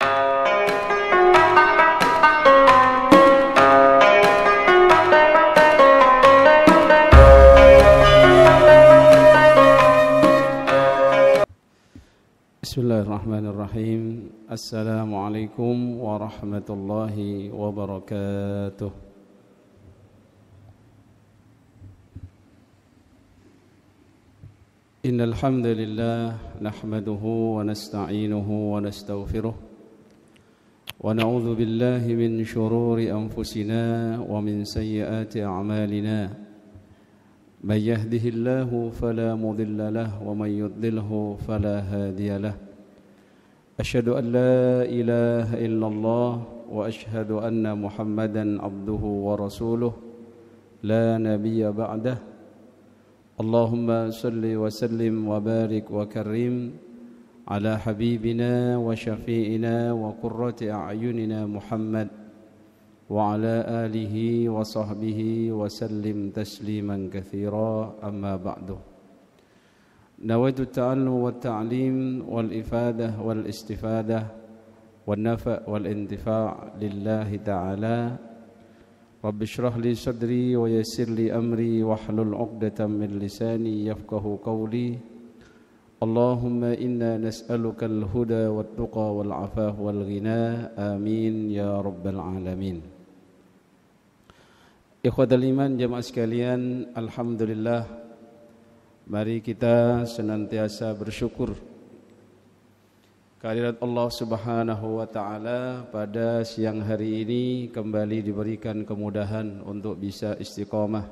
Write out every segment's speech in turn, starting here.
Bismillahirrahmanirrahim. Assalamualaikum warahmatullahi wabarakatuh. Innal hamdalillah nahmaduhu wa nasta'inuhu wa nastaghfiruh wa na'udzu billahi min shururi anfusina wa min sayyiati a'malina. May yahdihillahu fala mudilla lahu wa may yudlilhu fala hadiya lahu. Asyhadu an la ilaha illallah wa asyhadu anna Muhammadan abduhu wa rasuluh la nabiyya ba'dah. Allahumma salli wa sallim wa barik wa karim ala habibina wa syafi'ina wa qurrati a'yunina Muhammad wa ala alihi wa sahbihi wa sallim tasliman katsira, amma ba'du. Nawaitu ta'allum wa ta'lim wal ifadah wal istifadah wal nafa' wal intifa' lillahi ta'ala. Rabbi shrah li sadri wa yassir li amri wahlul 'uqdatam min lisani yafqahu qawli. Allahumma inna nas'aluka al-huda wat tuqa wal 'afaf wal ghina. Amin ya rabbal alamin. Ikhwatal iman, jamaah sekalian, alhamdulillah, mari kita senantiasa bersyukur kehadirat Allah Subhanahu wa taala. Pada siang hari ini kembali diberikan kemudahan untuk bisa istiqamah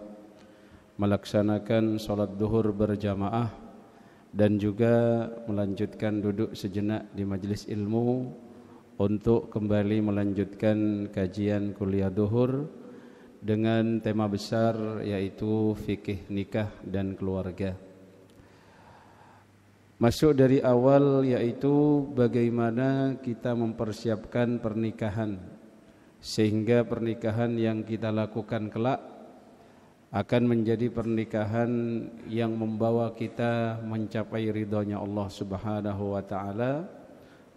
melaksanakan salat zuhur berjamaah dan juga melanjutkan duduk sejenak di majelis ilmu untuk kembali melanjutkan kajian kuliah zuhur dengan tema besar yaitu fikih nikah dan keluarga. Masuk dari awal yaitu bagaimana kita mempersiapkan pernikahan sehingga pernikahan yang kita lakukan kelak akan menjadi pernikahan yang membawa kita mencapai ridhonya Allah Subhanahu wa taala,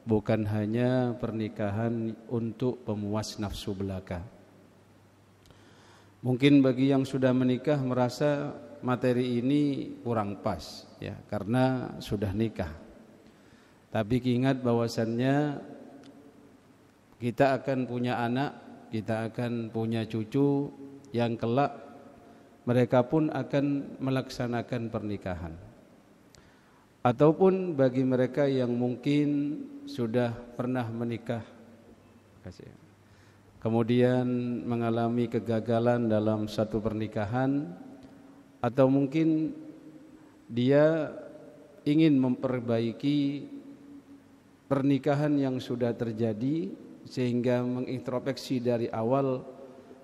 bukan hanya pernikahan untuk pemuas nafsu belaka. Mungkin bagi yang sudah menikah merasa materi ini kurang pas ya, karena sudah nikah. Tapi ingat bahwasannya kita akan punya anak, kita akan punya cucu yang kelak mereka pun akan melaksanakan pernikahan. Ataupun bagi mereka yang mungkin sudah pernah menikah, kemudian mengalami kegagalan dalam satu pernikahan, atau mungkin dia ingin memperbaiki pernikahan yang sudah terjadi sehingga mengintrospeksi dari awal,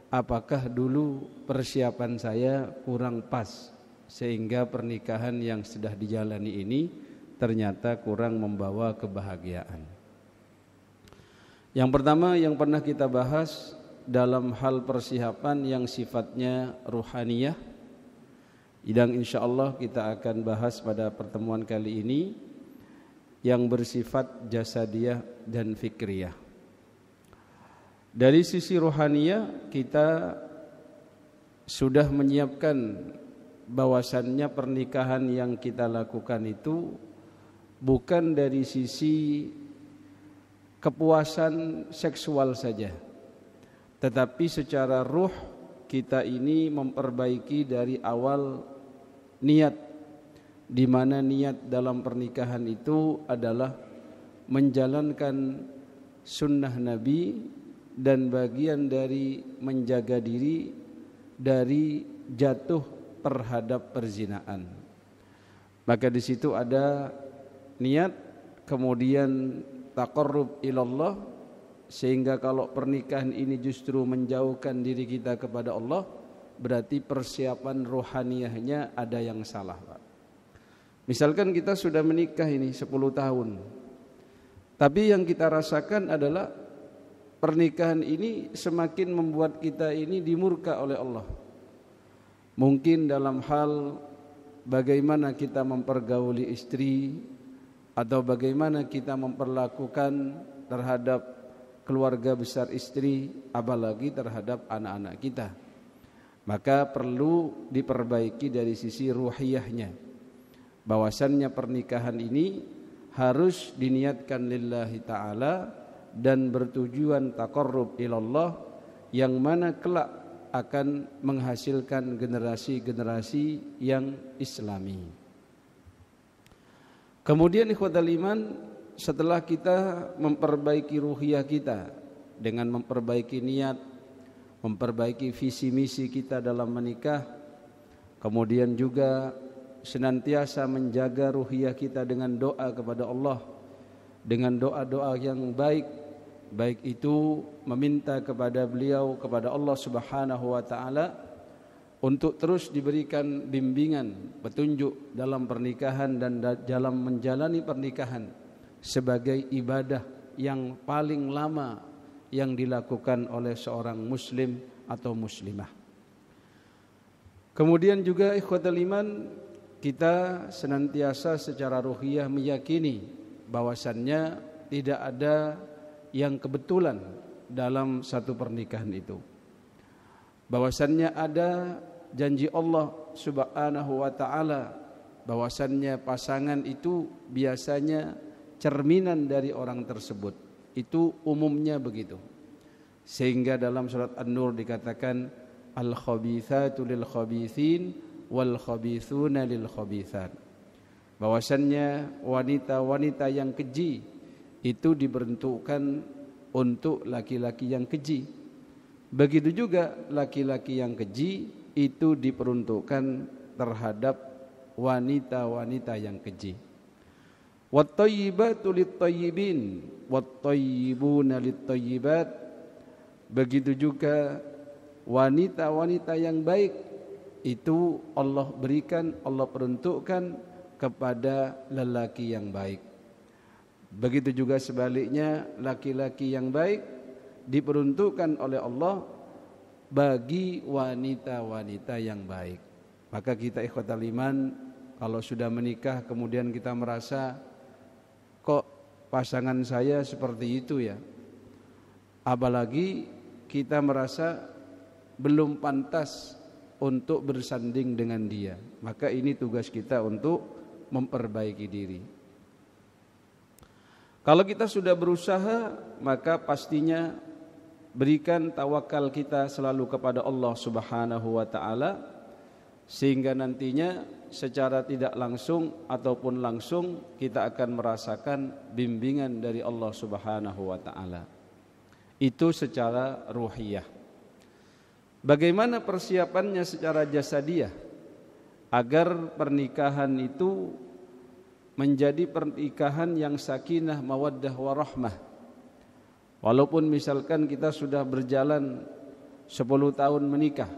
apakah dulu persiapan saya kurang pas sehingga pernikahan yang sudah dijalani ini ternyata kurang membawa kebahagiaan. Yang pertama yang pernah kita bahas dalam hal persiapan yang sifatnya ruhaniyah, yang insyaallah kita akan bahas pada pertemuan kali ini, yang bersifat jasadiyah dan fikriyah. Dari sisi ruhaniyah kita sudah menyiapkan bahwasannya pernikahan yang kita lakukan itu bukan dari sisi kepuasan seksual saja, tetapi secara ruh kita ini memperbaiki dari awal niat, di mana niat dalam pernikahan itu adalah menjalankan sunnah Nabi dan bagian dari menjaga diri dari jatuh terhadap perzinaan. Maka di situ ada niat, kemudian taqarrub ilallah, sehingga kalau pernikahan ini justru menjauhkan diri kita kepada Allah, berarti persiapan rohaniyahnya ada yang salah, Pak. Misalkan kita sudah menikah ini 10 tahun, tapi yang kita rasakan adalah pernikahan ini semakin membuat kita ini dimurka oleh Allah. Mungkin dalam hal bagaimana kita mempergauli istri, atau bagaimana kita memperlakukan terhadap keluarga besar istri, apalagi terhadap anak-anak kita. Maka perlu diperbaiki dari sisi ruhiyahnya, bahwasannya pernikahan ini harus diniatkan lillahi ta'ala dan bertujuan taqarrub ilallah, yang mana kelak akan menghasilkan generasi-generasi yang islami. Kemudian ikhwatal iman, setelah kita memperbaiki ruhiyah kita dengan memperbaiki niat, memperbaiki visi misi kita dalam menikah, kemudian juga senantiasa menjaga ruhiyah kita dengan doa kepada Allah, dengan doa-doa yang baik, baik itu meminta kepada beliau, kepada Allah Subhanahu wa taala untuk terus diberikan bimbingan, petunjuk dalam pernikahan dan dalam menjalani pernikahan sebagai ibadah yang paling lama yang dilakukan oleh seorang muslim atau muslimah. Kemudian juga ikhwatul iman, kita senantiasa secara ruhiyah meyakini bahwasannya tidak ada yang kebetulan dalam satu pernikahan itu. Bahwasannya ada janji Allah Subhanahu wa taala, bahwasannya pasangan itu biasanya cerminan dari orang tersebut. Itu umumnya begitu. Sehingga dalam surat An-Nur dikatakan al-khabithatu lil-khabithin wal-khabithuna lil-khabithat. Bahwasannya wanita-wanita yang keji itu dibentukkan untuk laki-laki yang keji. Begitu juga laki-laki yang keji itu diperuntukkan terhadap wanita-wanita yang keji. Wat-thayyibatu lit-thayyibin wat-thayyibuna lit-thayyibat. Begitu juga wanita-wanita yang baik itu Allah berikan, Allah peruntukkan kepada lelaki yang baik. Begitu juga sebaliknya, laki-laki yang baik diperuntukkan oleh Allah bagi wanita-wanita yang baik. Maka kita ikhwatal iman, kalau sudah menikah kemudian kita merasa kok pasangan saya seperti itu ya, apalagi kita merasa belum pantas untuk bersanding dengan dia, maka ini tugas kita untuk memperbaiki diri. Kalau kita sudah berusaha, maka pastinya berikan tawakal kita selalu kepada Allah Subhanahu wa taala, sehingga nantinya secara tidak langsung ataupun langsung kita akan merasakan bimbingan dari Allah Subhanahu wa taala. Itu secara ruhiyah. Bagaimana persiapannya secara jasadiah agar pernikahan itu menjadi pernikahan yang sakinah, mawaddah, warahmah. Walaupun misalkan kita sudah berjalan 10 tahun menikah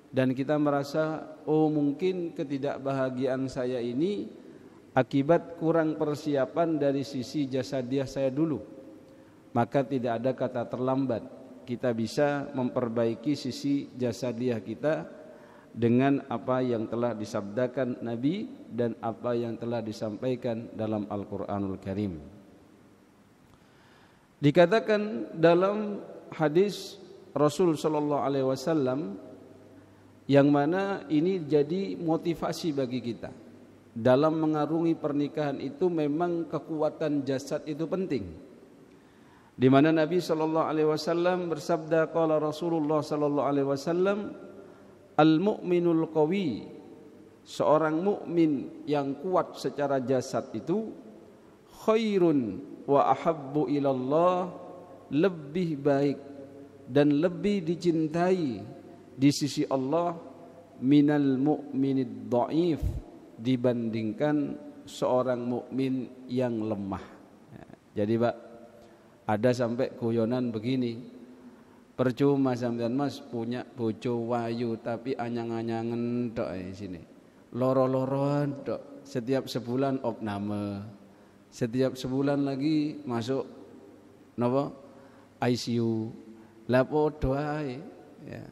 dan kita merasa mungkin ketidakbahagiaan saya ini akibat kurang persiapan dari sisi jasadiah saya dulu, maka tidak ada kata terlambat. Kita bisa memperbaiki sisi jasadiah kita dengan apa yang telah disabdakan Nabi dan apa yang telah disampaikan dalam Al-Quranul Karim. Dikatakan dalam hadis Rasul sallallahu alaihi wasallam, yang mana ini jadi motivasi bagi kita dalam mengarungi pernikahan itu, memang kekuatan jasad itu penting. Di mana Nabi sallallahu alaihi wasallam bersabda, qala Rasulullah sallallahu alaihi wasallam, al-mu'minul qawi, seorang mukmin yang kuat secara jasad itu khairun wa ahabbu ilallah, lebih baik dan lebih dicintai di sisi Allah minal mu'minid dhaif, dibandingkan seorang mukmin yang lemah. Jadi Pak, ada sampai guyonan begini, percuma sampean Mas punya bojo wayu tapi anyang-anyangen tok di sini. Loro-loron tok, setiap sebulan opname. Setiap sebulan lagi masuk napa? ICU. Lah podo ae ya.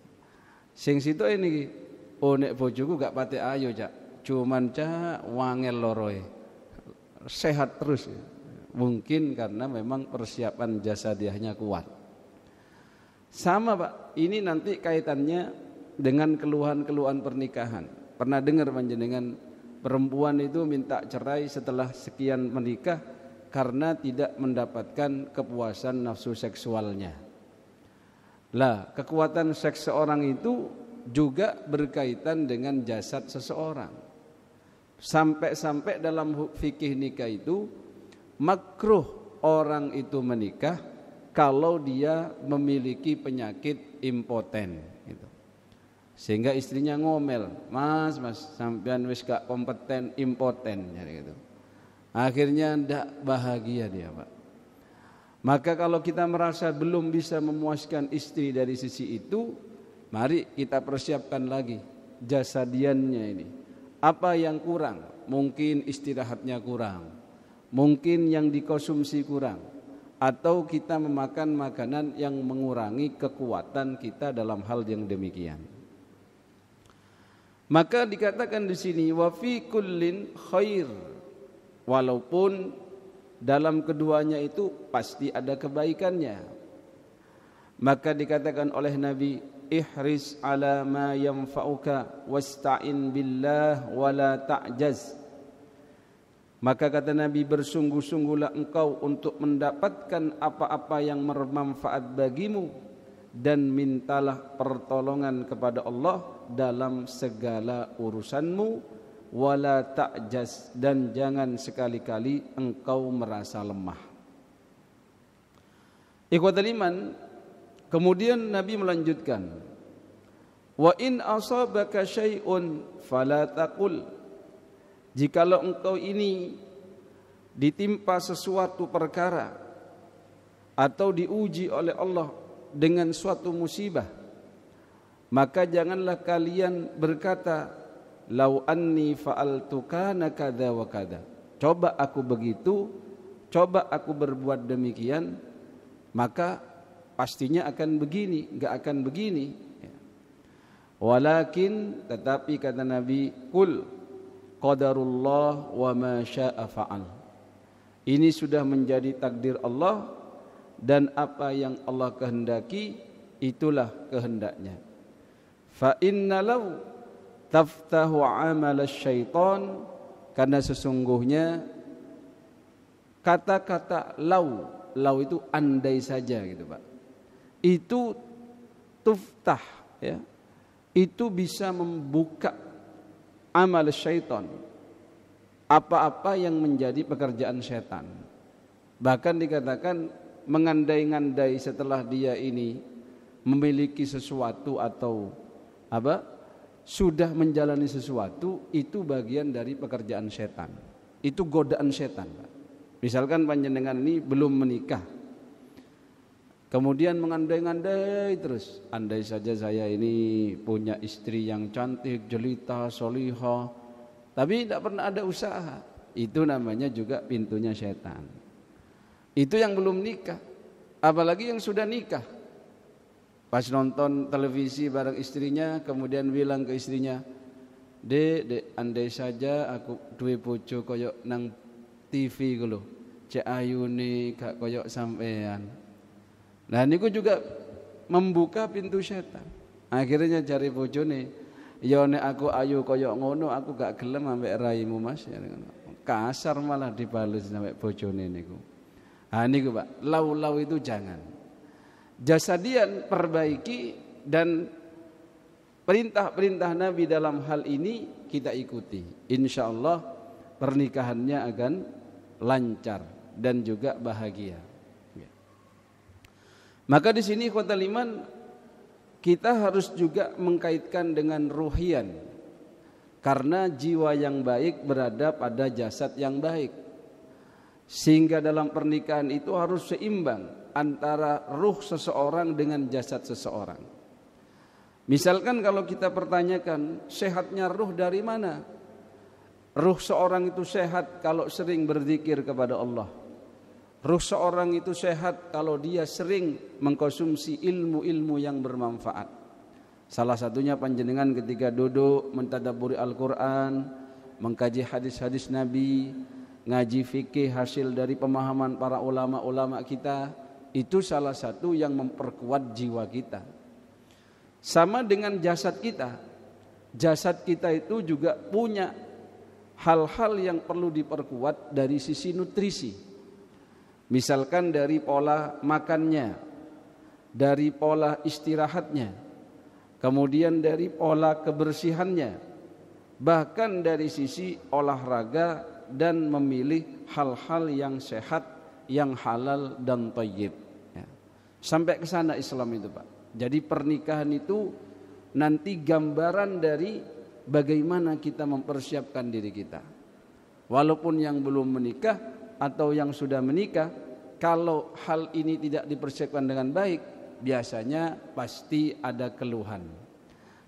Sing situ ini nek bojoku gak pate ayo Cak. Cuman Cak wangel loroe. Sehat terus. Mungkin karena memang persiapan jasadiahnya kuat. Sama Pak, ini nanti kaitannya dengan keluhan-keluhan pernikahan. Pernah dengar panjenengan perempuan itu minta cerai setelah sekian menikah karena tidak mendapatkan kepuasan nafsu seksualnya. Lah, kekuatan seks seorang itu juga berkaitan dengan jasad seseorang. Sampai-sampai dalam fikih nikah itu makruh orang itu menikah kalau dia memiliki penyakit impoten gitu. Sehingga istrinya ngomel, mas sampean wis gak kompeten, impoten gitu. Akhirnya ndak bahagia dia Pak. Maka kalau kita merasa belum bisa memuaskan istri dari sisi itu, mari kita persiapkan lagi jasadiannya ini. Apa yang kurang? Mungkin istirahatnya kurang, mungkin yang dikonsumsi kurang, atau kita memakan makanan yang mengurangi kekuatan kita dalam hal yang demikian. Maka dikatakan di sini wa fi kullin khair, walaupun dalam keduanya itu pasti ada kebaikannya. Maka dikatakan oleh Nabi, ihris ala ma yanfa'uka wasta'in billah wala ta'jaz. Maka kata Nabi, bersungguh-sungguhlah engkau untuk mendapatkan apa-apa yang bermanfaat bagimu dan mintalah pertolongan kepada Allah dalam segala urusanmu, wala ta'jaz, dan jangan sekali-kali engkau merasa lemah. Ikhwatal iman, kemudian Nabi melanjutkan, wa in asabaka syai'un fala taqul, jikalau engkau ini ditimpa sesuatu perkara atau diuji oleh Allah dengan suatu musibah, maka janganlah kalian berkata, lau anni fa'altu kana kada wa kada. Coba aku begitu, coba aku berbuat demikian, maka pastinya akan begini, enggak akan begini. Walakin, tetapi kata Nabi, kul qadarullah wa ma syaa fa'al. Ini sudah menjadi takdir Allah, dan apa yang Allah kehendaki itulah kehendaknya. Fa inna law taftahu amal syaitan, karena sesungguhnya kata-kata lau itu andai saja gitu Pak, itu tuftah ya, itu bisa membuka amal syaitan, apa-apa yang menjadi pekerjaan setan. Bahkan dikatakan mengandai-ngandai setelah dia ini memiliki sesuatu atau sudah menjalani sesuatu, itu bagian dari pekerjaan setan. Itu godaan setan Pak. Misalkan panjenengan ini belum menikah, kemudian mengandai-ngandai terus, andai saja saya ini punya istri yang cantik, jelita, solihah, tapi tidak pernah ada usaha. Itu namanya juga pintunya setan. Itu yang belum nikah. Apalagi yang sudah nikah, pas nonton televisi bareng istrinya, kemudian bilang ke istrinya, Dek, andai saja aku duwe bojo koyok nang TV kulo, cek ayune gak koyok sampean. Nah niku juga membuka pintu setan. Akhirnya cari bojone, ya nek aku ayu koyok ngono aku gak gelem ambek raimu Mas. Kasar malah dibalas sampai bojone niku. Ah niku Pak, lau itu jangan. Jasadian perbaiki, dan perintah-perintah Nabi dalam hal ini kita ikuti. Insyaallah pernikahannya akan lancar dan juga bahagia. Maka di sini ikhwatal iman, kita harus juga mengkaitkan dengan ruhian, karena jiwa yang baik berada pada jasad yang baik, sehingga dalam pernikahan itu harus seimbang antara ruh seseorang dengan jasad seseorang. Misalkan kalau kita pertanyakan, sehatnya ruh dari mana? Ruh seorang itu sehat kalau sering berzikir kepada Allah. Ruh seorang itu sehat kalau dia sering mengkonsumsi ilmu-ilmu yang bermanfaat. Salah satunya panjenengan ketika duduk mentadabburi Al-Quran, mengkaji hadis-hadis Nabi, ngaji fikih hasil dari pemahaman para ulama-ulama kita, itu salah satu yang memperkuat jiwa kita. Sama dengan jasad kita. Jasad kita itu juga punya hal-hal yang perlu diperkuat dari sisi nutrisi. Misalkan dari pola makannya, dari pola istirahatnya, kemudian dari pola kebersihannya, bahkan dari sisi olahraga dan memilih hal-hal yang sehat, yang halal dan thayyib. Ya. Sampai ke sana Islam itu, Pak. Jadi pernikahan itu nanti gambaran dari bagaimana kita mempersiapkan diri kita. Walaupun yang belum menikah atau yang sudah menikah, kalau hal ini tidak dipersiapkan dengan baik, biasanya pasti ada keluhan.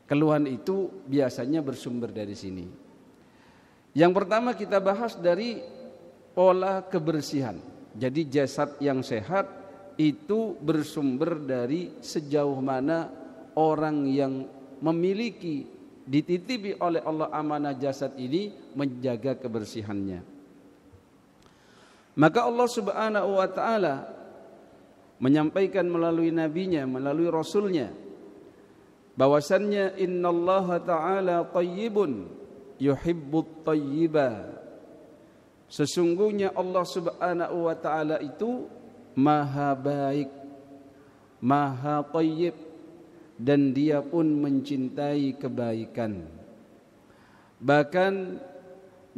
Keluhan itu biasanya bersumber dari sini. Yang pertama kita bahas dari pola kebersihan. Jadi jasad yang sehat itu bersumber dari sejauh mana orang yang memiliki, dititipi oleh Allah amanah jasad ini menjaga kebersihannya. Maka Allah Subhanahu wa taala menyampaikan melalui nabinya, melalui rasulnya, bahwasannya innallaha ta'ala thayyibun yuhibbut thayyiba. Sesungguhnya Allah Subhanahu wa taala itu maha baik, maha thayyib, dan dia pun mencintai kebaikan. Bahkan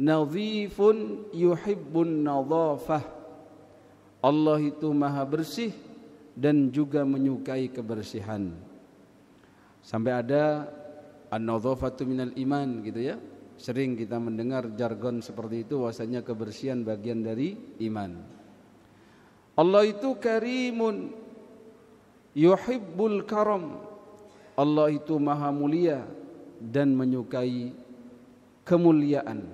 nadhifun yuhibbun nadhafah. Allah itu maha bersih dan juga menyukai kebersihan. Sampai ada an-nadhafatu minal iman gitu ya. Sering kita mendengar jargon seperti itu, bahwasanya kebersihan bagian dari iman. Allah itu karimun yuhibbul karam. Allah itu maha mulia dan menyukai kemuliaan.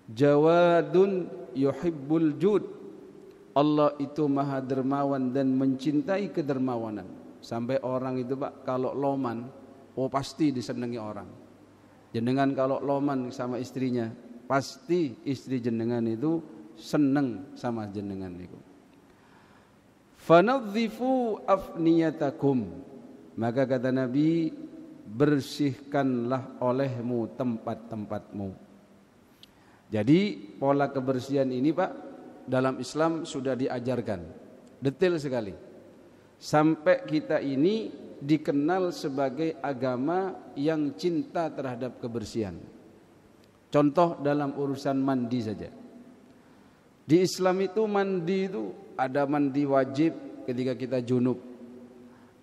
Jawadun yuhibbul jud. Allah itu maha dermawan dan mencintai kedermawanan. Sampai orang itu Pak kalau loman, oh pasti disenangi orang. Jenengan kalau loman sama istrinya, pasti istri jenengan itu seneng sama jenengan itu. Fanadhifu afniyatakum. Maka kata Nabi, bersihkanlah olehmu tempat-tempatmu. Jadi pola kebersihan ini Pak dalam Islam sudah diajarkan detail sekali. Sampai kita ini dikenal sebagai agama yang cinta terhadap kebersihan. Contoh dalam urusan mandi saja. Di Islam itu mandi itu ada mandi wajib ketika kita junub.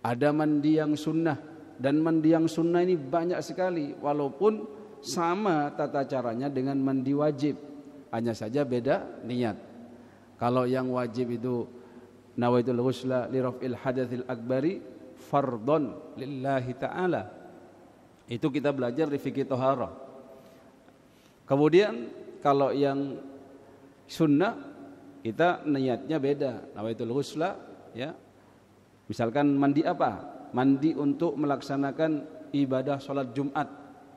Ada mandi yang sunnah, dan mandi yang sunnah ini banyak sekali walaupun sama tata caranya dengan mandi wajib, hanya saja beda niat. Kalau yang wajib itu nawaitul ghusla li raf'il hadatsil akbari fardhon lillahi ta'ala. Itu kita belajar di fikih thaharah. Kemudian kalau yang sunnah kita niatnya beda, nawaitul ghusla ya. Misalkan mandi apa? Mandi untuk melaksanakan ibadah sholat Jumat,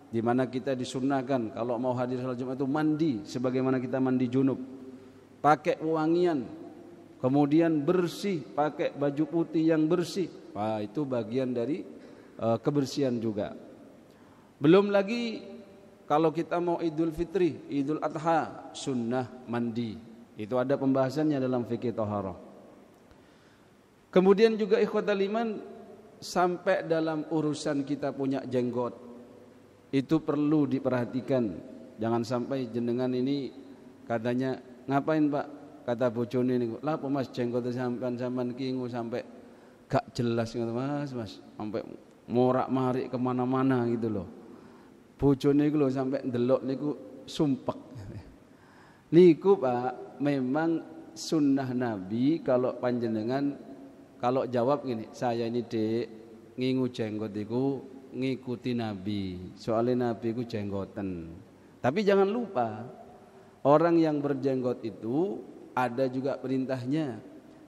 di mana kita disunnahkan kalau mau hadir sholat Jumat itu mandi sebagaimana kita mandi junub, pakai wangian, kemudian bersih, pakai baju putih yang bersih. Wah, itu bagian dari kebersihan juga. Belum lagi kalau kita mau Idul Fitri, Idul Adha, sunnah mandi. Itu ada pembahasannya dalam fikih thaharah. Kemudian juga ikhwatal iman, sampai dalam urusan kita punya jenggot itu perlu diperhatikan. Jangan sampai jenengan ini katanya ngapain Pak, kata bojone niku, lha apa Mas jenggot sampean kingu sampai gak jelas gitu Mas, sampai morak-marik kemana-mana gitu loh. Bojone iku lho sampai ndelok niku sumpek. Niku Pak memang sunnah Nabi. Kalau panjenengan kalau jawab gini, saya ini dek ngingu jenggot iku ngikuti Nabi. Soalnya Nabi iku jenggoten. Tapi jangan lupa orang yang berjenggot itu ada juga perintahnya,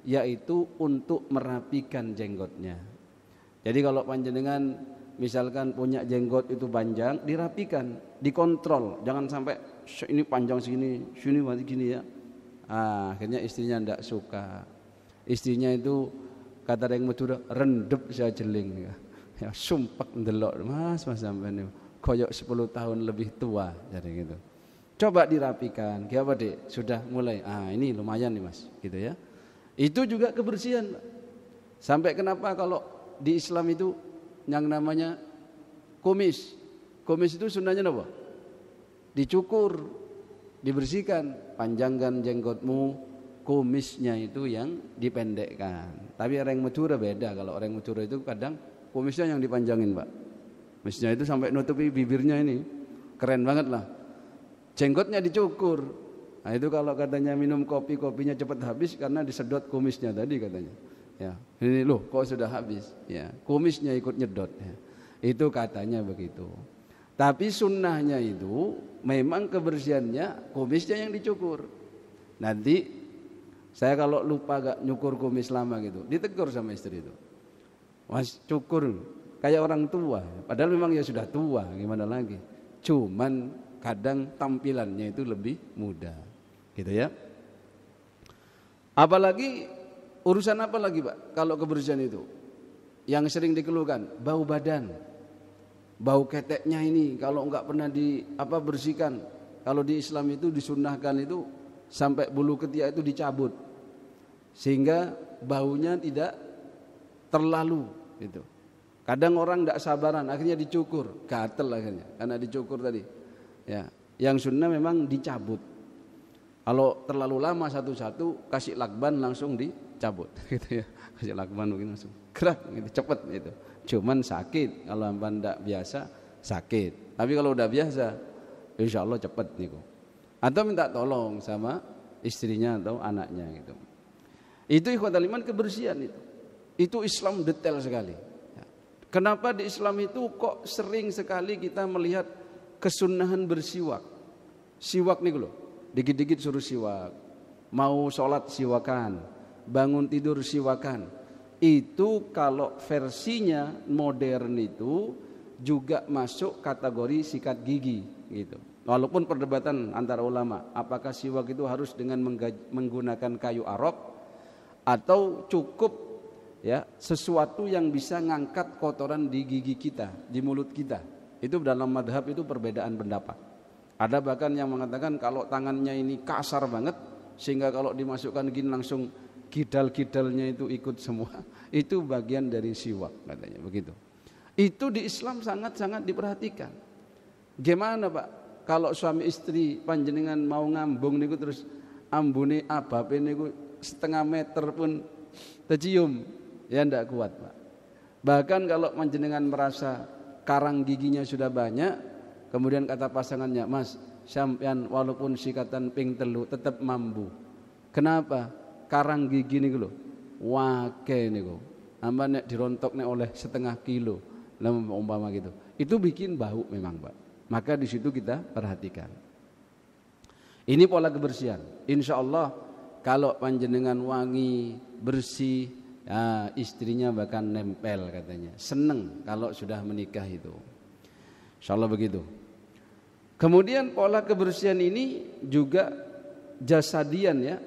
yaitu untuk merapikan jenggotnya. Jadi kalau panjenengan misalkan punya jenggot itu panjang, dirapikan, dikontrol, jangan sampai ini panjang segini, sini gini ya. Akhirnya istrinya tidak suka. Istrinya itu kata yang Madura rendep saya jeling ya, sumpek ndelok mas sampean niku koyok 10 tahun lebih tua jadi gitu. Coba dirapikan. Kayak apa Dek? Sudah mulai. Ini lumayan nih Mas, gitu ya. Itu juga kebersihan. Sampai kenapa kalau di Islam itu yang namanya kumis. Kumis itu sunnahnya apa? Dicukur, dibersihkan, panjangkan jenggotmu. Kumisnya itu yang dipendekkan. Tapi orang Madura beda. Kalau orang Madura itu kadang kumisnya yang dipanjangin Pak. Kumisnya itu sampai nutupi bibirnya ini. Keren banget lah. Jenggotnya dicukur. Nah itu kalau katanya minum kopi, kopinya cepat habis karena disedot kumisnya tadi katanya. Ya, ini loh kok sudah habis. Ya, kumisnya ikut nyedot. Ya. Itu katanya begitu. Tapi sunnahnya itu memang kebersihannya kumisnya yang dicukur. Nanti saya kalau lupa gak nyukur kumis lama gitu, ditegur sama istri itu. Mas cukur kayak orang tua. Padahal memang ya sudah tua, gimana lagi. Cuman kadang tampilannya itu lebih muda. Gitu ya. Apalagi urusan apa lagi Pak kalau kebersihan itu? Yang sering dikeluhkan, bau badan. Bau keteknya ini kalau enggak pernah bersihkan. Kalau di Islam itu disunnahkan itu sampai bulu ketiak itu dicabut. Sehingga baunya tidak terlalu gitu. Kadang orang tidak sabaran akhirnya dicukur, gatel akhirnya karena dicukur tadi. Ya, yang sunnah memang dicabut. Kalau terlalu lama satu-satu kasih lakban langsung dicabut gitu ya. Kasih lakban mungkin langsung gerak gitu, cepet gitu. Cuman sakit kalau hampan tidak biasa sakit. Tapi kalau udah biasa insya Allah cepet niku. Atau minta tolong sama istrinya atau anaknya gitu. Itu ikhwatal iman kebersihan itu. Itu Islam detail sekali. Kenapa di Islam itu kok sering sekali kita melihat kesunahan bersiwak. Siwak nih loh, dikit-dikit suruh siwak. Mau sholat siwakan, bangun tidur siwakan. Itu kalau versinya modern itu juga masuk kategori sikat gigi gitu. Walaupun perdebatan antara ulama, apakah siwak itu harus dengan menggunakan kayu arok atau cukup ya sesuatu yang bisa ngangkat kotoran di gigi kita, di mulut kita. Itu dalam madhab itu perbedaan pendapat. Ada bahkan yang mengatakan kalau tangannya ini kasar banget sehingga kalau dimasukkan gini langsung kidal-kidalnya itu ikut semua. Itu bagian dari siwak katanya begitu. Itu di Islam sangat-sangat diperhatikan. Gimana Pak kalau suami istri panjenengan mau ngambung niku terus ambune abape niku setengah meter pun tercium ya ndak kuat Pak. Bahkan kalau panjenengan merasa karang giginya sudah banyak, kemudian kata pasangannya, Mas sampean walaupun sikatan ping telu tetap mampu. Kenapa? Karang gigi niku lho wake niku ambane dirontokne oleh setengah kilo umpama gitu. Itu bikin bau memang Pak. Maka di situ kita perhatikan. Ini pola kebersihan. Insya Allah kalau panjenengan wangi, bersih, ya, istrinya bahkan nempel katanya. Seneng kalau sudah menikah itu. Insya Allah begitu. Kemudian pola kebersihan ini juga jasadian ya,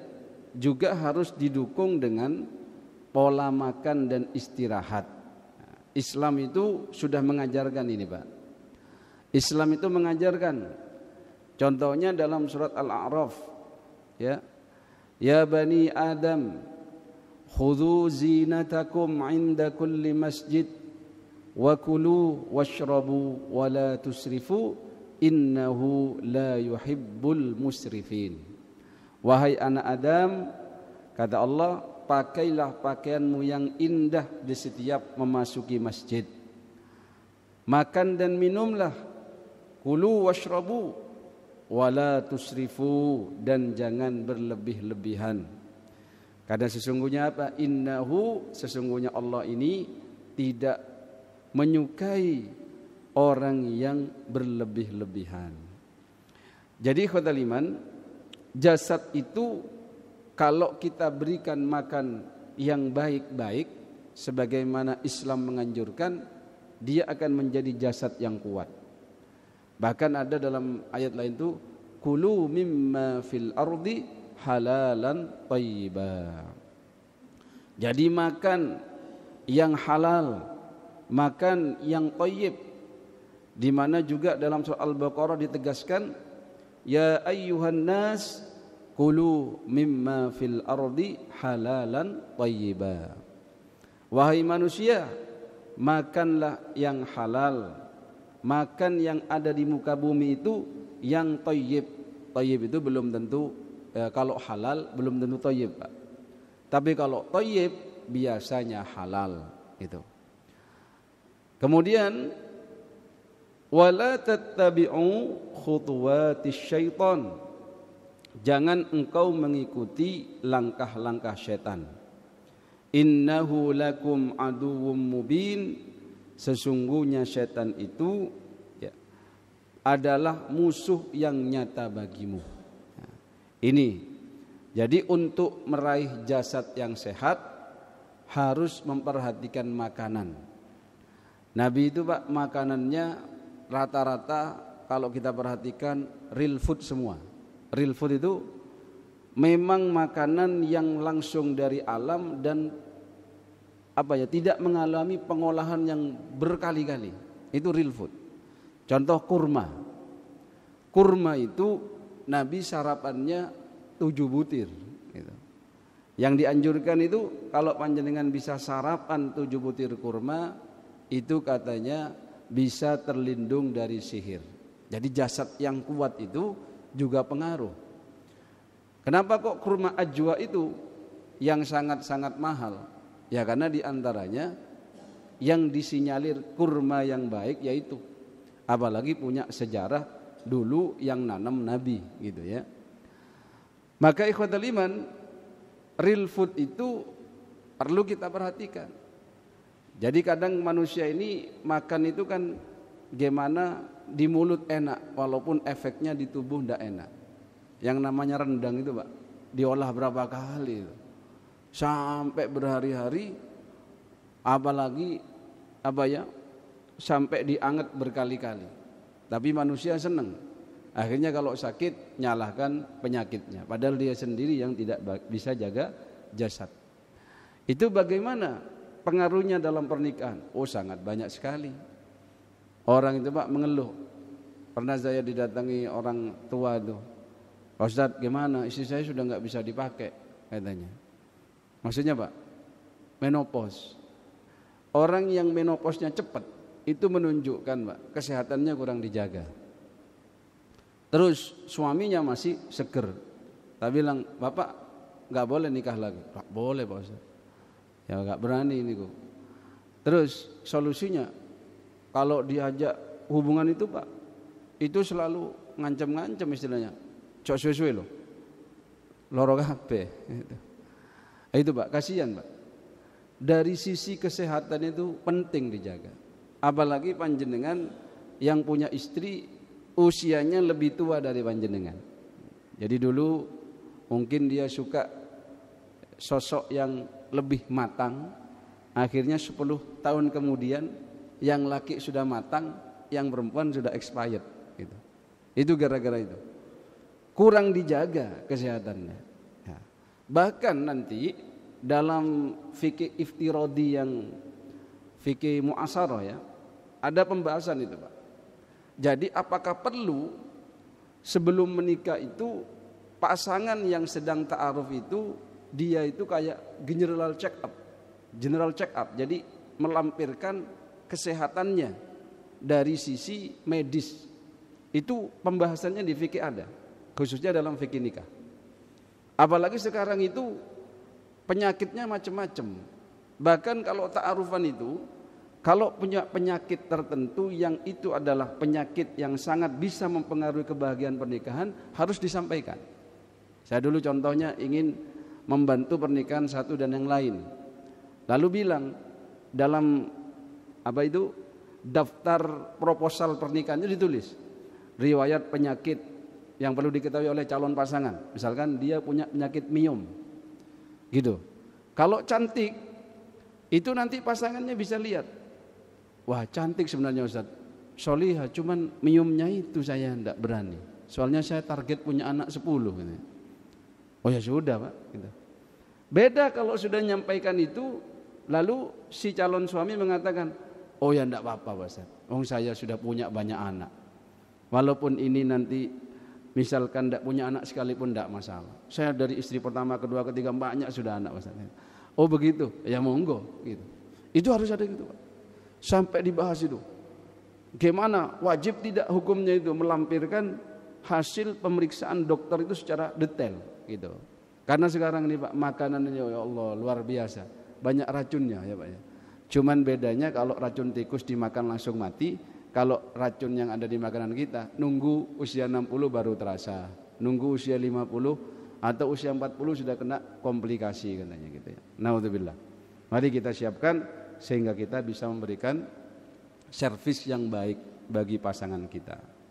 juga harus didukung dengan pola makan dan istirahat. Islam itu sudah mengajarkan ini Pak. Islam itu mengajarkan. Contohnya dalam surat Al-A'raf ya. Ya bani Adam khudhu zinatakum 'inda kulli masjid wa kulu washrabu wa la tusrifu innahu la yuhibbul musrifin. Wahai anak Adam, kata Allah, pakailah pakaianmu yang indah di setiap memasuki masjid. Makan dan minumlah, kulu washrabu wala tusrifu, dan jangan berlebih-lebihan. Karena sesungguhnya apa? Innahu, sesungguhnya Allah ini tidak menyukai orang yang berlebih-lebihan. Jadi ikhwatal iman, jasad itu kalau kita berikan makan yang baik-baik sebagaimana Islam menganjurkan, dia akan menjadi jasad yang kuat. Bahkan ada dalam ayat lain itu kulu mimma fil ardi halalan thayyiba. Jadi makan yang halal, makan yang thayyib. Di mana juga dalam surah Al-Baqarah ditegaskan, ya ayyuhan nas kulu mimma fil ardi halalan thayyiba. Wahai manusia, makanlah yang halal, makan yang ada di muka bumi itu yang thayyib. Thayyib itu belum tentu kalau halal belum tentu thayyib, Pak. Tapi kalau thayyib biasanya halal gitu. Kemudian wala tattabi'u khutuwatis syaitan. Jangan engkau mengikuti langkah-langkah syaitan. Innahu lakum aduwwum mubin. Sesungguhnya syaitan itu adalah musuh yang nyata bagimu. Nah, ini. Jadi untuk meraih jasad yang sehat harus memperhatikan makanan. Nabi itu, Pak, makanannya rata-rata kalau kita perhatikan real food semua. Real food itu memang makanan yang langsung dari alam dan tidak mengalami pengolahan yang berkali-kali. Itu real food. Contoh kurma. Kurma itu Nabi sarapannya 7 butir gitu. Yang dianjurkan itu kalau panjenengan bisa sarapan 7 butir kurma, itu katanya bisa terlindung dari sihir. Jadi jasad yang kuat itu juga pengaruh. Kenapa kok kurma ajwa itu yang sangat-sangat mahal? Ya karena diantaranya yang disinyalir kurma yang baik yaitu, apalagi punya sejarah dulu yang nanam Nabi gitu ya. Maka ikhwatal iman, real food itu perlu kita perhatikan. Jadi kadang manusia ini makan itu kan gimana di mulut enak walaupun efeknya di tubuh tidak enak. Yang namanya rendang itu, Pak, diolah berapa kali itu. Sampai berhari-hari, apalagi sampai dianget berkali-kali. Tapi manusia senang. Akhirnya kalau sakit nyalahkan penyakitnya, padahal dia sendiri yang tidak bisa jaga jasad. Itu bagaimana pengaruhnya dalam pernikahan? Oh, sangat banyak sekali. Orang itu, Pak, mengeluh. Pernah saya didatangi orang tua itu, Pak Ustadz, gimana istri saya sudah nggak bisa dipakai katanya. Maksudnya, Pak, menopause. Orang yang menopausnya cepat itu menunjukkan, Pak, kesehatannya kurang dijaga. Terus suaminya masih seger, tapi bilang, Bapak nggak boleh nikah lagi. Pak, boleh, Pak Ustadz. Ya nggak berani ini kok. Terus solusinya kalau diajak hubungan itu, Pak, itu selalu ngancam-ngancam istilahnya. Cok suwe-suwe loh. Loro kabeh gitu. Itu, Pak, kasihan, Pak. Dari sisi kesehatan itu penting dijaga. Apalagi panjenengan yang punya istri usianya lebih tua dari panjenengan. Jadi dulu mungkin dia suka sosok yang lebih matang, akhirnya 10 tahun kemudian yang laki sudah matang, yang perempuan sudah expired gitu. Itu gara-gara itu kurang dijaga kesehatannya ya. Bahkan nanti dalam fikih iftiradi yang fikih mu'asarah ya, ada pembahasan itu, Pak. Jadi apakah perlu sebelum menikah itu pasangan yang sedang ta'aruf itu dia itu kayak general check up, jadi melampirkan kesehatannya dari sisi medis. Itu pembahasannya di fikih ada, khususnya dalam fikih nikah. Apalagi sekarang itu penyakitnya macam-macam. Bahkan kalau ta'arufan itu, kalau punya penyakit tertentu yang itu adalah penyakit yang sangat bisa mempengaruhi kebahagiaan pernikahan, harus disampaikan. Saya dulu contohnya ingin membantu pernikahan satu dan yang lain, lalu bilang dalam daftar proposal pernikahannya ditulis riwayat penyakit yang perlu diketahui oleh calon pasangan. Misalkan dia punya penyakit miom gitu. Kalau cantik itu nanti pasangannya bisa lihat, wah cantik sebenarnya Ustaz, solihah, cuman miomnya itu saya tidak berani. Soalnya saya target punya anak 10 gitu. Oh ya sudah Pak gitu. Beda kalau sudah menyampaikan itu, lalu si calon suami mengatakan, oh ya enggak apa-apa Pak Ustaz, saya sudah punya banyak anak. Walaupun ini nanti misalkan enggak punya anak sekalipun enggak masalah. Saya dari istri pertama, kedua, ketiga banyak sudah anak Ustaz. Oh begitu, ya monggo gitu. Itu harus ada gitu Pak. Sampai dibahas itu. Gimana wajib tidak hukumnya itu melampirkan hasil pemeriksaan dokter itu secara detail gitu. Karena sekarang nih Pak, makanannya ya Allah luar biasa, banyak racunnya ya Pak ya. Cuman bedanya kalau racun tikus dimakan langsung mati, kalau racun yang ada di makanan kita nunggu usia 60 baru terasa, nunggu usia 50 atau usia 40 sudah kena komplikasi katanya gitu ya. Naudzubillah. Mari kita siapkan sehingga kita bisa memberikan servis yang baik bagi pasangan kita.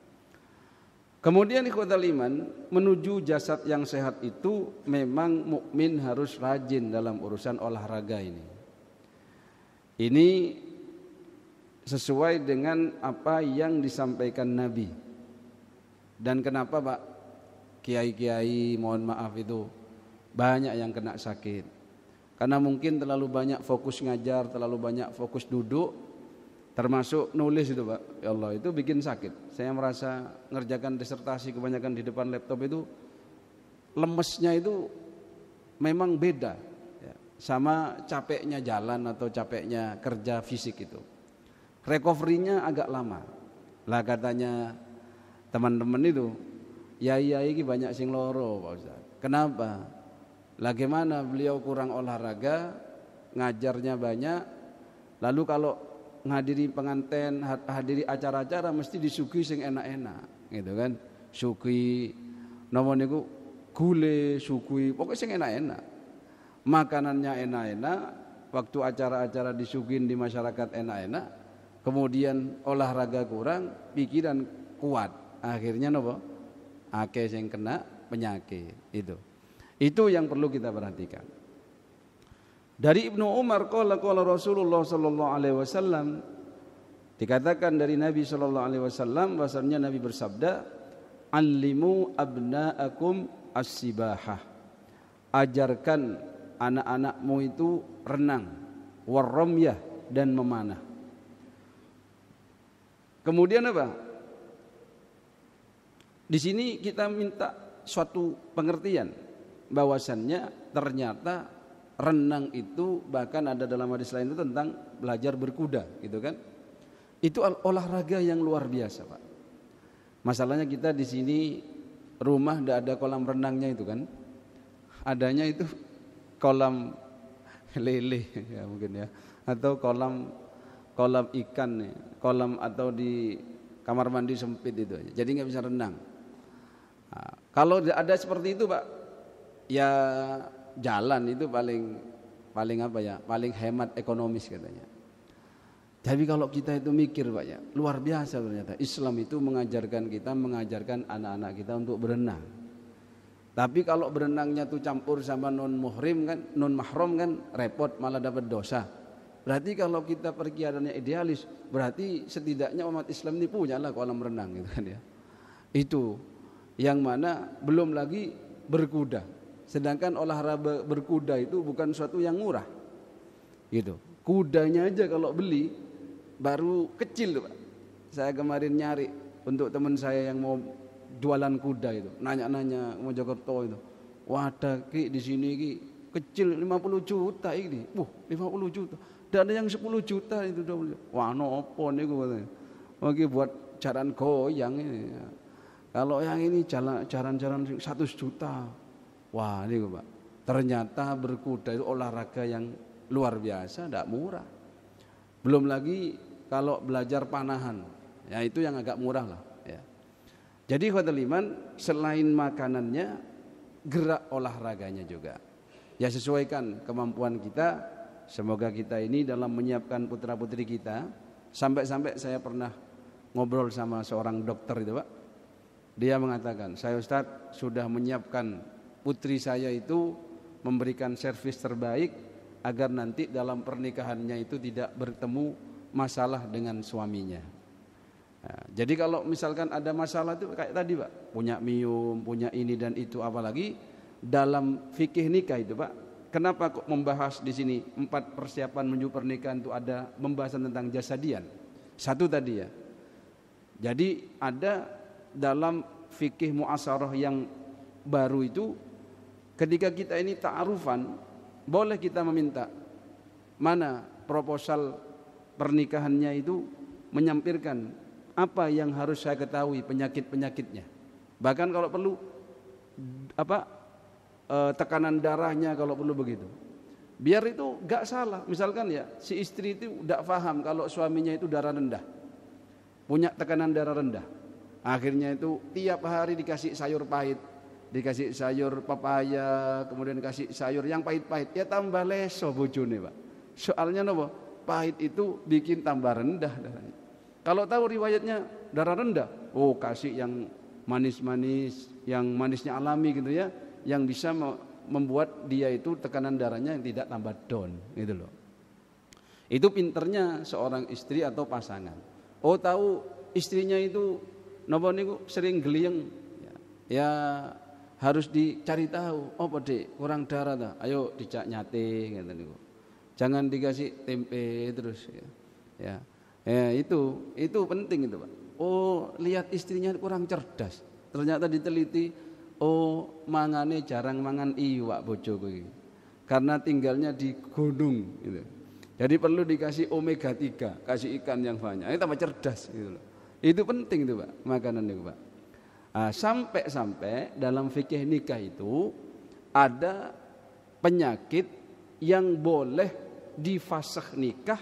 Kemudian ikhwatal iman, menuju jasad yang sehat itu memang mukmin harus rajin dalam urusan olahraga ini. Ini sesuai dengan apa yang disampaikan Nabi. Dan kenapa Pak kiai-kiai mohon maaf itu banyak yang kena sakit? Karena mungkin terlalu banyak fokus ngajar, terlalu banyak fokus duduk, termasuk nulis itu Pak, ya Allah itu bikin sakit. Saya merasa ngerjakan disertasi kebanyakan di depan laptop itu lemesnya itu memang beda ya, sama capeknya jalan atau capeknya kerja fisik itu. Recovery-nya agak lama. Lah katanya teman-teman itu, yai ini banyak sing loro Pak Ustaz. Kenapa? Lah gimana beliau kurang olahraga, ngajarnya banyak, lalu kalau ngadiri pengantin, hadiri acara-acara mesti disuguhi sing enak-enak gitu kan. Suguhi napa niku gule, suguhi pokoknya sing enak-enak. Makanannya enak-enak, waktu acara-acara disuguhin di masyarakat enak-enak, kemudian olahraga kurang, pikiran kuat. Akhirnya napa? Akeh sing kena penyakit itu. Itu yang perlu kita perhatikan. Dari Ibnu Umar qala Rasulullah sallallahu alaihi wasallam, dikatakan dari Nabi sallallahu alaihi wasallam bahwasanya Nabi bersabda, "Allimu abnaakum as-sibahah." Ajarkan anak-anakmu itu renang, warramyah dan memanah. Kemudian apa? Di sini kita minta suatu pengertian bahwasannya ternyata renang itu bahkan ada dalam hadis lain itu tentang belajar berkuda gitu kan. Itu olahraga yang luar biasa Pak. Masalahnya kita di sini rumah tidak ada kolam renangnya itu kan. Adanya itu kolam lele ya mungkin ya, atau kolam ikan nih, kolam atau di kamar mandi sempit itu aja. Jadi nggak bisa renang. Nah, kalau ada seperti itu Pak, ya jalan itu paling apa ya, paling hemat ekonomis katanya. Tapi kalau kita itu mikir Pak ya, luar biasa ternyata Islam itu mengajarkan anak-anak kita untuk berenang. Tapi kalau berenangnya tuh campur sama non mahram kan repot, malah dapat dosa. Berarti kalau kita perkiraannya idealis, berarti setidaknya umat Islam ini punyalah kolam renang gitu kan ya. Itu yang mana belum lagi berkuda. Sedangkan olahraga berkuda itu bukan suatu yang murah gitu. Kudanya aja kalau beli baru kecil Pak. Saya kemarin nyari untuk teman saya yang mau jualan kuda itu, nanya-nanya Mojokerto itu. Wah, ada ki di sini ki kecil 50 juta ini. 50 juta. Dan ada yang 10 juta itu. Wah, nopo niku katanya. Oke buat jalan goyang ini. Kalau yang ini jalan-jalan 100 juta. Wah, ini Pak. Ternyata berkuda itu olahraga yang luar biasa, tidak murah. Belum lagi kalau belajar panahan, ya itu yang agak murah lah. Ya. Jadi ikhwatul iman, selain makanannya, gerak olahraganya juga. Ya sesuaikan kemampuan kita. Semoga kita ini dalam menyiapkan putra putri kita. Sampai-sampai saya pernah ngobrol sama seorang dokter itu Pak. Dia mengatakan, saya Ustadz sudah menyiapkan putri saya itu memberikan servis terbaik agar nanti dalam pernikahannya itu tidak bertemu masalah dengan suaminya. Nah, jadi kalau misalkan ada masalah itu kayak tadi Pak, punya mium, punya ini dan itu, apalagi dalam fikih nikah itu Pak, kenapa kok membahas di sini 4 persiapan menuju pernikahan itu ada pembahasan tentang jasadian. Satu tadi ya. Jadi ada dalam fikih muasyarah yang baru itu, ketika kita ini ta'arufan, boleh kita meminta mana proposal pernikahannya itu menyampirkan apa yang harus saya ketahui penyakit-penyakitnya. Bahkan kalau perlu tekanan darahnya kalau perlu begitu. Biar itu gak salah. Misalkan ya si istri itu gak paham kalau suaminya itu darah rendah, punya tekanan darah rendah. Akhirnya itu tiap hari dikasih sayur pahit, dikasih sayur papaya, kemudian kasih sayur yang pahit-pahit, ya tambah leso bojone Pak. Soalnya nopo? Pahit itu bikin tambah rendah darahnya. Kalau tahu riwayatnya darah rendah, oh kasih yang manis-manis, yang manisnya alami gitu ya, yang bisa membuat dia itu tekanan darahnya yang tidak tambah down gitu loh. Itu pinternya seorang istri atau pasangan. Oh tahu istrinya itu nopo niku sering geliyeng, ya harus dicari tahu. Oh Dek, kurang darah dah, ayo dicak nyate gitu niku. Jangan dikasih tempe terus ya. Ya itu penting itu Pak. Oh lihat istrinya kurang cerdas, ternyata diteliti, oh mangane jarang mangan iwak bojoku iki, karena tinggalnya di gunung gitu. Jadi perlu dikasih omega 3, kasih ikan yang banyak, ini tambah cerdas gitu loh. Itu penting itu Pak, makanan itu Pak. Sampai dalam fikih nikah itu ada penyakit yang boleh difasakh nikah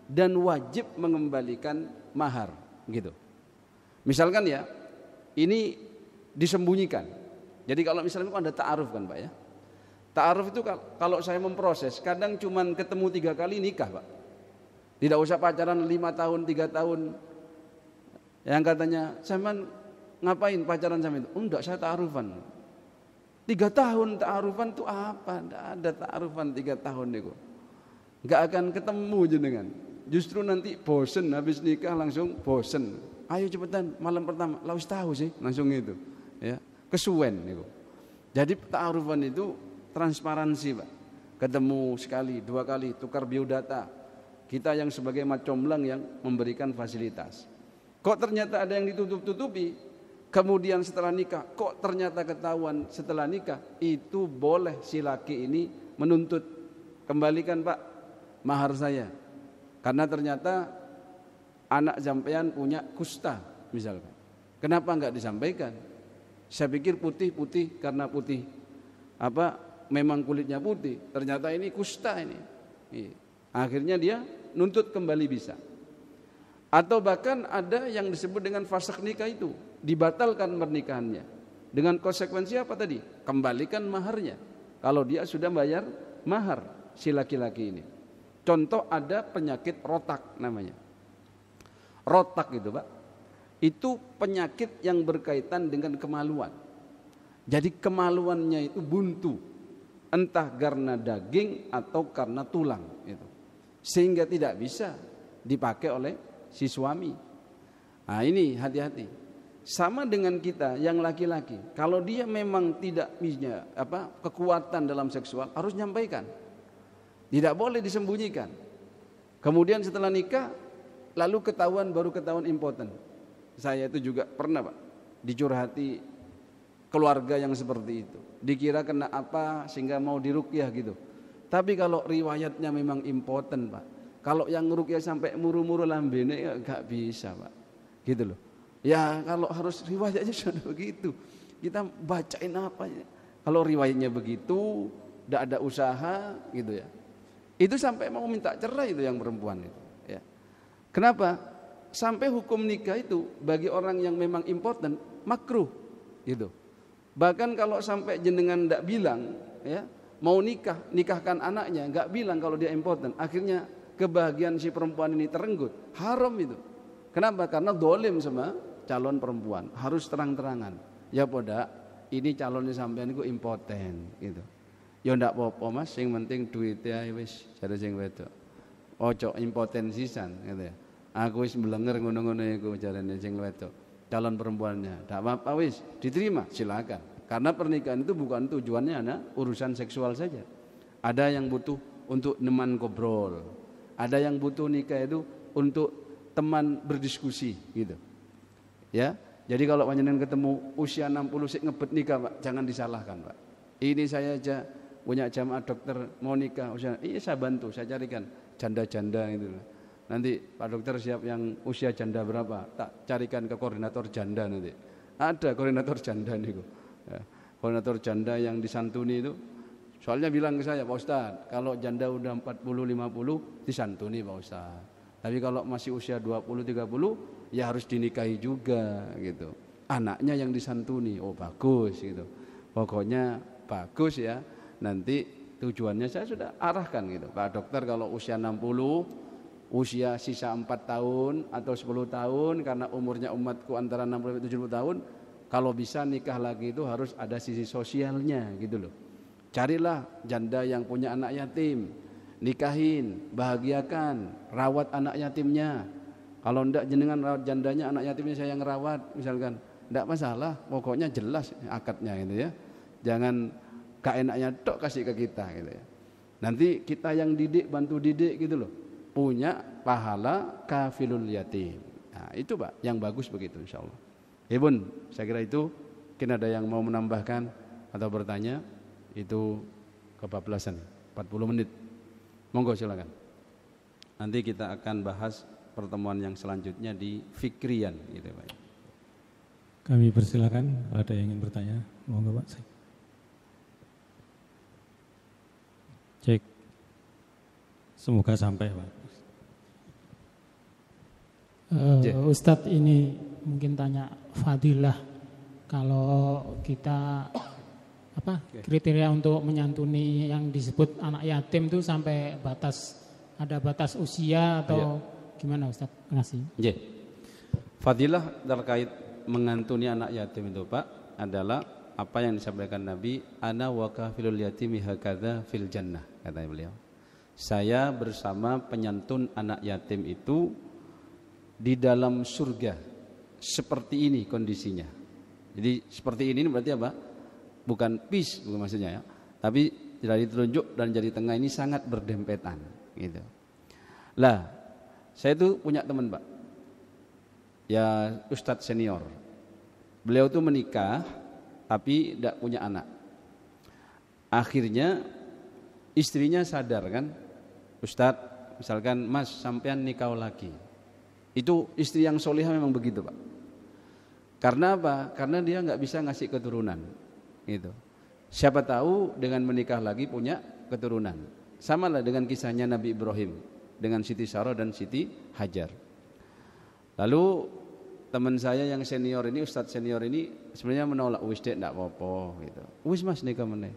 dan wajib mengembalikan mahar gitu. Misalkan ya, ini disembunyikan. Jadi kalau misalnya ada ta'aruf kan Pak ya. Ta'aruf itu kalau saya memproses, kadang cuman ketemu 3 kali nikah Pak. Tidak usah pacaran 5 tahun, 3 tahun. Yang katanya, "Saman ngapain pacaran sama itu?" "Oh enggak, saya ta'arufan." 3 tahun ta'arufan itu apa? Enggak ada ta'arufan 3 tahun itu. Enggak akan ketemu jenengan. Justru nanti bosen, habis nikah langsung bosen. Ayo cepetan malam pertama, laus tahu sih langsung itu, ya kesuwen itu. Jadi ta'arufan itu transparansi Pak. Ketemu sekali, 2 kali, tukar biodata. Kita yang sebagai macomlang yang memberikan fasilitas. Kok ternyata ada yang ditutup-tutupi, kemudian setelah nikah, kok ternyata ketahuan setelah nikah, itu boleh si laki ini menuntut, kembalikan Pak mahar saya. Karena ternyata anak sampean punya kusta misalkan. Kenapa enggak disampaikan? Saya pikir putih-putih karena putih memang kulitnya putih. Ternyata ini kusta ini. Akhirnya dia nuntut kembali bisa. Atau bahkan ada yang disebut dengan fasakh nikah itu, dibatalkan pernikahannya. Dengan konsekuensi apa tadi? Kembalikan maharnya. Kalau dia sudah bayar mahar si laki-laki ini. Contoh ada penyakit rotak namanya. Rotak itu Pak, itu penyakit yang berkaitan dengan kemaluan. Jadi kemaluannya itu buntu, entah karena daging atau karena tulang itu. Sehingga tidak bisa dipakai oleh si suami. Nah ini hati-hati. Sama dengan kita yang laki-laki, kalau dia memang tidak punya kekuatan dalam seksual, harus nyampaikan. Tidak boleh disembunyikan. Kemudian setelah nikah, lalu baru ketahuan impoten. Saya itu juga pernah Pak, dicurhati keluarga yang seperti itu. Dikira kena apa sehingga mau diruqyah gitu. Tapi kalau riwayatnya memang impoten Pak, kalau yang ngeruqyah sampai muru-muru lambene ya gak bisa Pak. Gitu loh. Ya kalau harus riwayatnya sudah begitu, kita bacain apa ya. Kalau riwayatnya begitu, tidak ada usaha gitu ya. Itu sampai mau minta cerai itu yang perempuan itu. Ya. Kenapa? Sampai hukum nikah itu bagi orang yang memang impoten makruh, gitu. Bahkan kalau sampai jenengan tidak bilang, ya mau nikahkan anaknya, nggak bilang kalau dia impoten, akhirnya kebahagiaan si perempuan ini terenggut, haram itu. Kenapa? Karena dolim sama calon perempuan, harus terang-terangan. Ya poda, ini calonnya sampean itu impoten, gitu. Ya ndak apa-apa Mas, yang penting duitnya wis jare sing wedok. Ojo impoten sisan gitu ya. Aku wis mblenger ngono-ngono iku jarene sing wedok. Calon perempuannya, ndak apa-apa wis, diterima, silakan. Karena pernikahan itu bukan tujuannya urusan seksual saja. Ada yang butuh untuk teman ngobrol. Ada yang butuh nikah itu untuk teman berdiskusi gitu. Ya. Jadi kalau panjenengan ketemu usia 60 sik ngebet nikah, Pak, jangan disalahkan, Pak. Ini saya aja punya jamaah dokter mau nikah usia, iya saya bantu, saya carikan janda-janda itu. Nanti Pak dokter siap yang usia janda berapa? Tak carikan ke koordinator janda nanti. Ada koordinator janda niku. Ya. Koordinator janda yang disantuni itu. Soalnya bilang ke saya, Pak Ustadz, kalau janda udah 40-50 disantuni Pak Ustadz. Tapi kalau masih usia 20-30 ya harus dinikahi juga gitu. Anaknya yang disantuni, oh bagus gitu. Pokoknya bagus ya. Nanti tujuannya saya sudah arahkan gitu. Pak dokter kalau usia 60, usia sisa 4 tahun atau 10 tahun karena umurnya umatku antara 60 sampai 70 tahun, kalau bisa nikah lagi itu harus ada sisi sosialnya gitu loh. Carilah janda yang punya anak yatim, nikahin, bahagiakan, rawat anak yatimnya. Kalau ndak jenengan rawat jandanya, anak yatimnya saya yang rawat misalkan, ndak masalah, pokoknya jelas akadnya gitu ya. Jangan keenaknya tok kasih ke kita gitu ya. Nanti kita yang didik, bantu didik gitu loh. Punya pahala kafilul yatim. Nah, itu Pak, yang bagus begitu insyaallah. Ya Bun, saya kira itu. Mungkin ada yang mau menambahkan atau bertanya, itu kebablasan 40 menit. Monggo silakan. Nanti kita akan bahas pertemuan yang selanjutnya di Fikrian gitu Pak. Kami persilakan ada yang ingin bertanya. Monggo Pak. Cek. Semoga sampai Pak. Ustadz ini mungkin tanya fadilah, kalau kita kriteria untuk menyantuni yang disebut anak yatim itu sampai ada batas usia atau gimana Ustadz? Terima kasih. Fadilah terkait mengantuni anak yatim itu Pak adalah apa yang disampaikan Nabi, ana wa kafilul yatimi hakadza fil jannah, kata beliau. Saya bersama penyantun anak yatim itu di dalam surga seperti ini kondisinya. Jadi seperti ini berarti apa? Bukan peace bukan maksudnya ya. Tapi dari telunjuk dan jari tengah ini sangat berdempetan gitu. Lah, saya itu punya teman Pak. Ya Ustadz senior. Beliau tuh menikah tapi tidak punya anak. Akhirnya istrinya sadar kan, Ustadz misalkan Mas sampean nikah lagi. Itu istri yang solihah memang begitu Pak. Karena apa? Karena dia nggak bisa ngasih keturunan. Gitu. Siapa tahu dengan menikah lagi punya keturunan. Sama lah dengan kisahnya Nabi Ibrahim dengan Siti Sarah dan Siti Hajar. Lalu teman saya yang senior ini, Ustadz senior ini sebenarnya menolak, wis dek ndak apa-apa gitu. Wis Mas nikah meneh.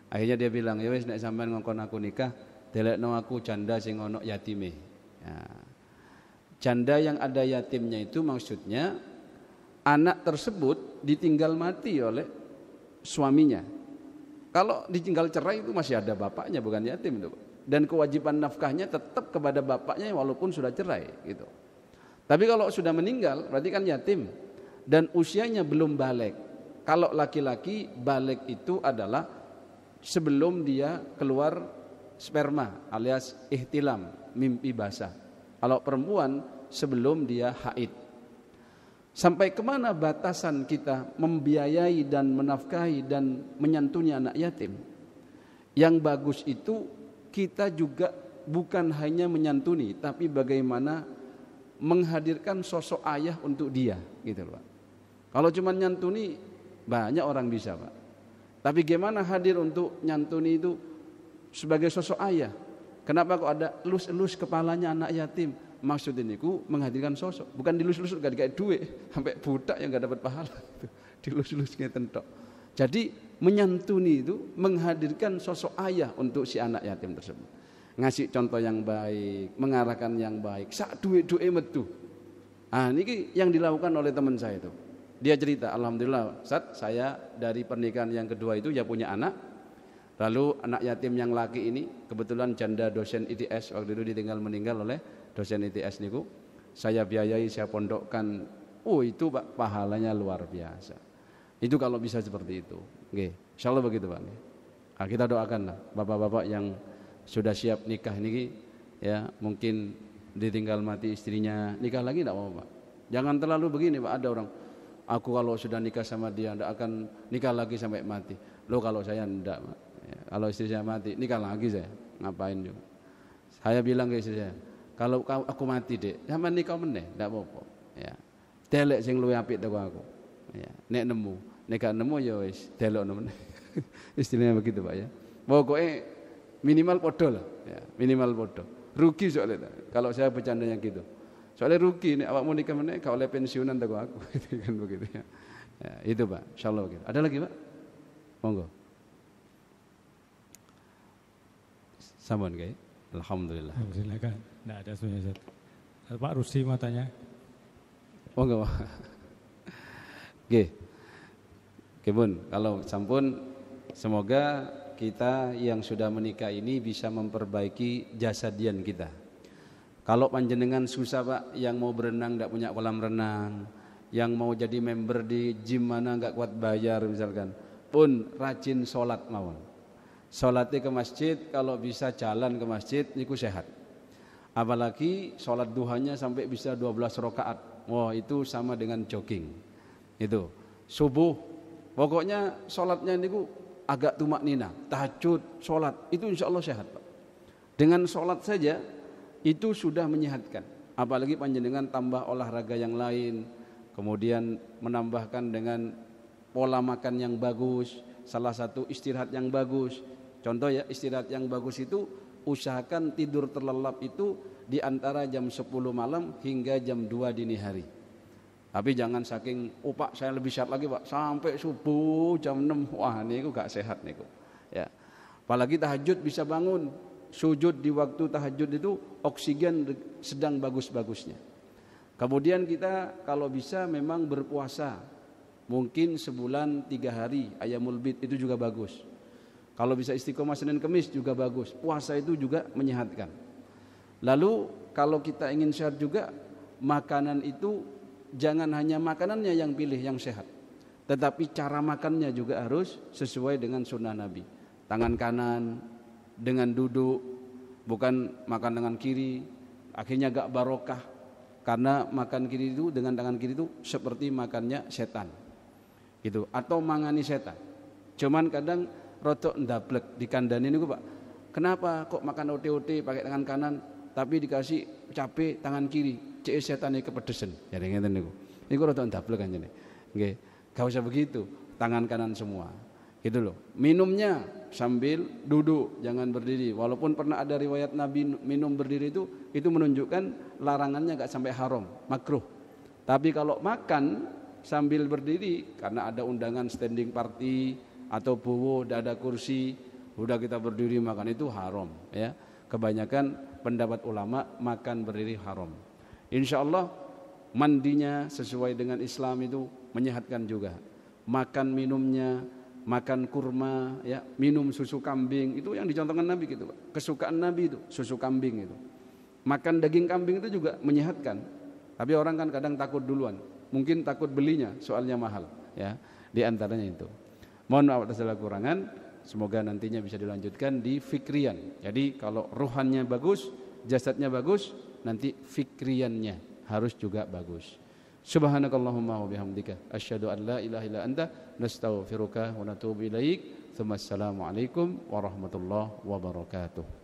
Akhirnya dia bilang, ya wis nek sampean ngongkon aku nikah, delekno aku janda sing ono yatime. Ya. Janda yang ada yatimnya itu maksudnya anak tersebut ditinggal mati oleh suaminya. Kalau ditinggal cerai itu masih ada bapaknya, bukan yatim itu. Dan kewajiban nafkahnya tetap kepada bapaknya walaupun sudah cerai gitu. Tapi kalau sudah meninggal berarti kan yatim dan usianya belum balik. Kalau laki-laki balik itu adalah sebelum dia keluar sperma alias ihtilam, mimpi basah. Kalau perempuan sebelum dia haid. Sampai kemana batasan kita membiayai dan menafkahi dan menyantuni anak yatim? Yang bagus itu kita juga bukan hanya menyantuni, tapi bagaimana menghadirkan sosok ayah untuk dia, gitu loh Pak. Kalau cuma nyantuni banyak orang bisa Pak. Tapi gimana hadir untuk nyantuni itu sebagai sosok ayah? Kenapa kok ada elus-elus kepalanya anak yatim? Maksud ini ku menghadirkan sosok, bukan dilus-lus gak dikasih duit sampai budak yang gak dapat pahala itu. Dilus-lus ngeten tok. Jadi menyantuni itu menghadirkan sosok ayah untuk si anak yatim tersebut. Ngasih contoh yang baik, mengarahkan yang baik. Sak duit-duit metu. Ah ini yang dilakukan oleh teman saya itu. Dia cerita, alhamdulillah Ustaz, saya dari pernikahan yang kedua itu ya punya anak. Lalu anak yatim yang laki ini kebetulan janda dosen ITS, waktu itu ditinggal meninggal oleh dosen ITS niku. saya biayai, saya pondokkan. Itu Pak, pahalanya luar biasa. Itu kalau bisa seperti itu. Nggih, insyaallah begitu Pak. Nah, kita doakanlah bapak-bapak yang sudah siap nikah niki ya, mungkin ditinggal mati istrinya, nikah lagi enggak apa-apa Pak. Jangan terlalu begini Pak, ada orang, aku kalau sudah nikah sama dia enggak akan nikah lagi sampai mati. Loh kalau saya enggak Pak. Ya, kalau istri saya mati, nikah lagi saya. Ngapain juga. Saya bilang ke istri saya, kalau aku mati Dek, sama nikah meneh, enggak apa-apa. Ya. Delek sing luwih apik teko aku. Ya, nek nemu, nek gak nemu ya wis delokno meneh. Istilahnya begitu Pak ya. Pokoknya minimal podo lah, ya, minimal podo. Rugi soalnya kalau saya bercandanya gitu. Soalnya rugi nek awakmu nikah meneh gak oleh pensiunan teko aku. Itu kan begitu ya. Ya, itu Pak, insyaallah begitu. Ada lagi Pak? Monggo. Sampun kae. Alhamdulillah. Silakan. Enggak ada sebenarnya. Pak Rusdi matanya. Oh enggak. Oke. Oke Bun, kalau sampun semoga kita yang sudah menikah ini bisa memperbaiki jasadian kita. Kalau panjenengan susah Pak, yang mau berenang enggak punya kolam renang, yang mau jadi member di gym mana enggak kuat bayar misalkan, pun rajin sholat mawon. Sholatnya ke masjid, kalau bisa jalan ke masjid niku sehat. Apalagi sholat duhanya sampai bisa 12 rakaat. Wah itu sama dengan jogging. Itu subuh, pokoknya sholatnya niku agak tumak nina, tahajud, sholat itu insya Allah sehat Pak. Dengan sholat saja itu sudah menyehatkan. Apalagi panjenengan tambah olahraga yang lain, kemudian menambahkan dengan pola makan yang bagus, salah satu istirahat yang bagus. Contoh ya, istirahat yang bagus itu usahakan tidur terlelap itu di antara jam 10 malam hingga jam 2 dini hari. Tapi jangan saking Pak saya lebih sehat lagi Pak sampai subuh jam 6. Wah niku gak sehat niku. Ya. Apalagi tahajud bisa bangun, sujud di waktu tahajud itu oksigen sedang bagus-bagusnya. Kemudian kita kalau bisa memang berpuasa. Mungkin sebulan 3 hari Ayyamul Bid itu juga bagus. Kalau bisa istiqomah Senin Kemis juga bagus. Puasa itu juga menyehatkan. Lalu kalau kita ingin sehat juga, makanan itu jangan hanya makanannya yang pilih yang sehat, tetapi cara makannya juga harus sesuai dengan sunnah Nabi. Tangan kanan dengan duduk, bukan makan dengan kiri, akhirnya gak barokah. Karena makan kiri itu dengan tangan kiri itu seperti makannya setan, gitu. Atau mangani setan. Cuman kadang rodok ndablek dikandani niku Pak. Kenapa kok makan ote-ote pakai tangan kanan? Tapi dikasih cabe tangan kiri, cek setane kepedesen. Ya ngeten niku. Niku rada ndablek kanjene. Nggih, gak usah begitu, tangan kanan semua. Gitu loh. Minumnya sambil duduk, jangan berdiri. Walaupun pernah ada riwayat Nabi minum berdiri itu menunjukkan larangannya gak sampai haram, makruh. Tapi kalau makan sambil berdiri karena ada undangan standing party atau bowo, tidak ada kursi, udah kita berdiri makan itu haram ya. Kebanyakan pendapat ulama makan berdiri haram. Insya Allah mandinya sesuai dengan Islam itu menyehatkan juga. Makan minumnya, makan kurma, ya, minum susu kambing itu yang dicontohkan Nabi gitu Pak. Kesukaan Nabi itu susu kambing itu. Makan daging kambing itu juga menyehatkan. Tapi orang kan kadang takut duluan. Mungkin takut belinya, soalnya mahal, ya. Di antaranya itu. Mohon maaf atas segala kekurangan. Semoga nantinya bisa dilanjutkan di fikrian. Jadi kalau ruhannya bagus, jasadnya bagus, nanti fikriannya harus juga bagus. Subhanakallahumma wa bihamdika asyhadu an la ilaha illa anta nastaghfiruka wa natubu ilaik. Assalamualaikum warahmatullahi wabarakatuh.